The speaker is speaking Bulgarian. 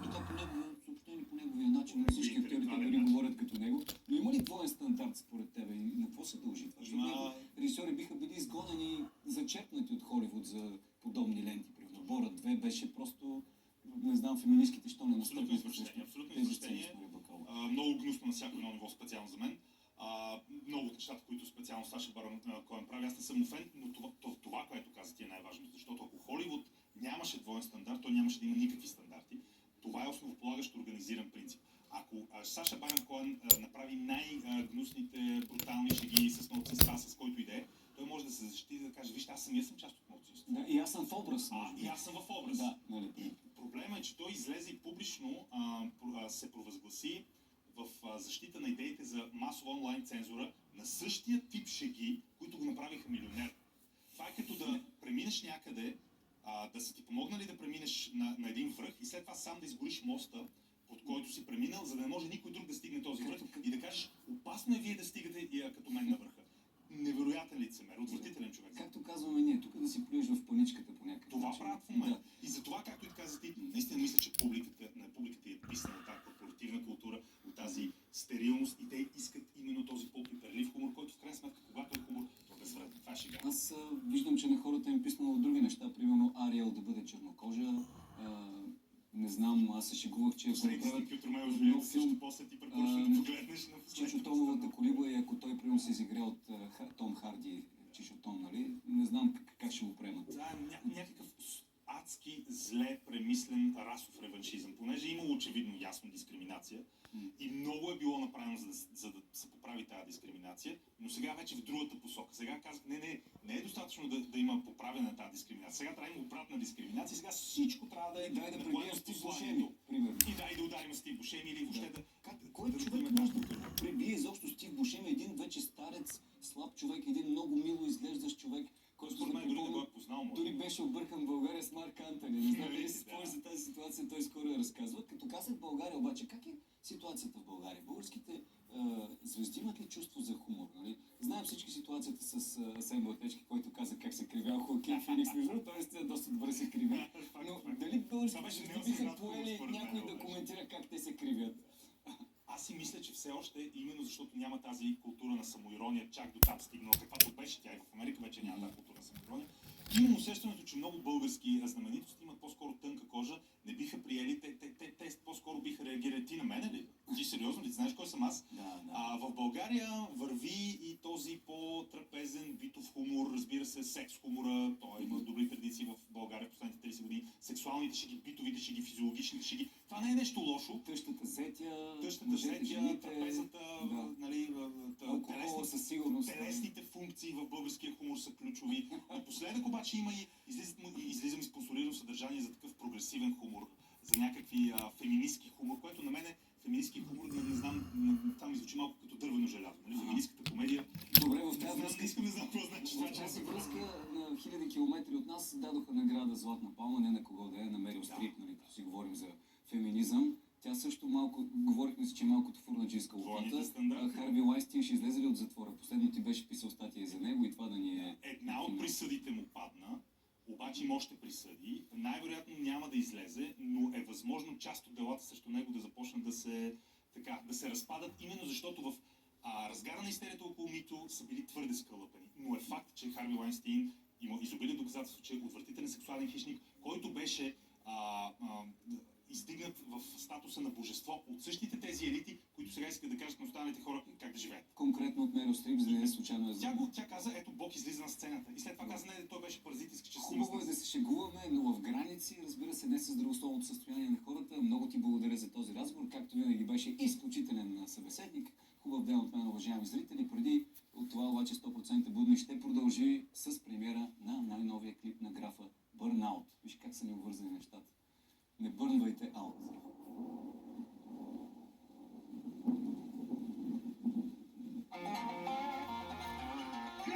Така по негово съобщение, по неговия начин, всички актьори дори говорят като него. Но има ли двоен стандарт според тебе и на какво се дължи това? Защото режисьори биха били изгонени, зачерпнати от Холивуд за подобни ленти. Примерно Борат 2 беше просто, не знам, феминистките, що не настъпят. Абсолютно извращение. Много гнусно на всяко едно ниво, специално за мен. Много от нещата, които специално Саша Барон Коен прави, аз не съм офен, но това, което каза ти е най-важното, защото ако Холивуд нямаше двоен стандарт, той нямаше да има никакви стандарти. Това е основополагащ организиран принцип. Ако Саша Барон Коен направи най-гнусните, брутални шеги с малцинства, с който иде, той може да се защити и да каже, вижте, аз съм част от малцинството. Да, и аз съм в образ. И аз съм в образ. Да, и проблема е, че той излезе и публично се провъзгласи в защита на идеите за масова онлайн цензура на същия тип шеги, които го направиха милионер. Това е като да преминеш някъде, да са ти помогнали да преминеш на един връх и след това сам да изгориш моста, под който си преминал, за да не може никой друг да стигне този връх и да кажеш, опасно е вие да стигате като мен на върха. Невероятен лицемер, отвратителен човек. Както казваме ние, тук да си плюеш в паничката по някакъв това начин. Това правят в момента. Да. И за това, както и каза ти, наистина мисля, че публиката е писана от тази корпоративна култура, от тази стерилност и те искат именно този по-пиперлив хумор, който в крайна сметка, когато е хумор, то безвредно. Това ще гава. Аз виждам, че на хората им писнало други неща, примерно Ариел да бъде чернокожа. Не знам, аз се шегувах, че последните снимки от Ромео Жулиета също после ти препоръчвам да погледнеш на Чичо Томовата колиба и ако той примерно се изигра от Том Харди, Чичо Том, нали? Не знам как ще го приемат. Това е някакъв адски зле премислен расов реваншизъм, понеже е имало очевидно ясно дискриминация и много е било направено за да се поправи тази дискриминация, но сега вече в другата посока. Сега казах, не е достатъчно да има поправяне на тази дискриминация. Сега трябва да има обратна дискриминация, сега всичко трябва да е да пребием Стив Бушеми, примерно. И да ударим Стив Бушеми или въобще да... Кой човек може да пребие изобщо Стив Бушеми, един вече старец, слаб човек, един много мило изглеждащ човек, който според мен дори да го е познал. Дори беше объркан в България с Марк Антони. Не знам дали си спомняш за тази ситуация, той скоро я разказва. Като казах България, обаче, как е ситуацията в България? Българските звезди имат ли чувство за хумор? Нали? Знаем всички ситуацията с Асен Блатечки, който каза как се кривял Хоакин Феникс. Между другото, той доста добре се криви. Но дали българските звезди биха поели някой да коментира как те се кривят? Аз си мисля, че все още, именно защото няма тази култура на самоирония, чак до там стигнала, каквато беше тя и в Америка вече няма тази култура на самоирония. Имам усещането, че много български знаменитости имат по-скоро тънка кожа, не биха приели, те по-скоро биха реагирали. Ти на мене ли? Ти сериозно ли? Ти знаеш кой съм аз? Да. В България върви и този по-трапезен битов хумор, разбира се, секс хумора, той има добри традиции в България в последните 30 години, сексуалните шеги, битовите шеги, физиологичните шеги. Това не е нещо лошо. Тъщата сетя, трапезата, нали, алкохола със сигурност. телесните функции в българския хумор са ключови. Напоследък обаче има и излизам и спонсорирано съдържание за такъв прогресивен хумор, за някакви феминистки хумор, което на мен е феминистки хумор, не знам, там ми звучи малко като дървено желязо, нали? Феминистката комедия. Добре, в тази връзка искам да знам какво значи това. В тази връзка на хиляди километри от нас дадоха награда Златна палма, не на кого да е, на Мерил Стрип, нали, като си говорим за феминизъм. Тя също малко, говорихме си, че е малкото фурнаджийска лопата. Харви Лайнстин ще излезе ли от затвора? Последно ти беше писал статия за него и това да ни е... Една от присъдите му падна, обаче има още присъди. Най-вероятно няма да излезе, но е възможно част от делата срещу него да започнат да се разпадат, именно защото в разгара на истерията около Мито са били твърде скълъпени. Но е факт, че Харви Лайнстин има изобилие доказателство, че е отвратителен сексуален хищник, който беше издигнат в статуса на божество от същите тези елити, които сега искат да кажат на останалите хора как да живеят. Конкретно от Мерил Стрип, за да не е случайно. Тя каза, ето Бог излиза на сцената. И след това каза, не, той беше паразит, иска, че хубаво е да се шегуваме, но в граници, разбира се, не с здравословното състояние на хората. Много ти благодаря за този разговор, както винаги беше изключителен събеседник. Хубав ден от мен, уважаеми зрители. Преди от това обаче 100% будни ще продължи с премиера на най-новия клип на графа Burnout. Виж как са ни обвързани нещата. Не бърнвайте аут.